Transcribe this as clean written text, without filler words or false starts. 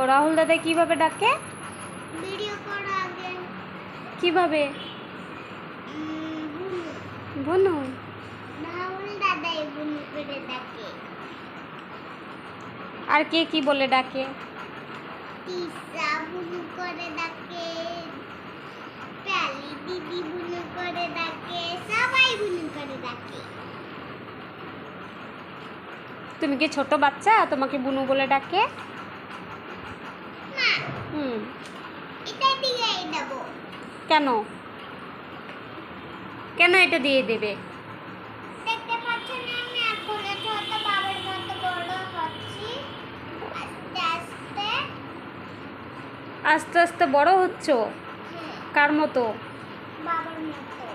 রাহুল দাদা কিভাবে ডাকে? ভিডিও করো আগে। কিভাবে? বুনু। বুনু। রাহুল দাদাই বুনু করে ডাকে। আর কে কি বলে ডাকে? তিশা বুনু করে ডাকে, প্যালি দিদি বুনু করে ডাকে, সবাই বুনু করে ডাকে। তুমি কি ছোট বাচ্চা তোমাকে বুনু বলে ডাকে? না, এটা দিয়েই দেবো। কেন? কেন এটা দিয়ে দেবে? দেখতে পাচ্ছেন আমি এখন ছোট বাবার মতো বড় হচ্ছি, আস্তে আস্তে। আস্তে আস্তে বড় হচ্ছ? কার মতো? বাবার মতো।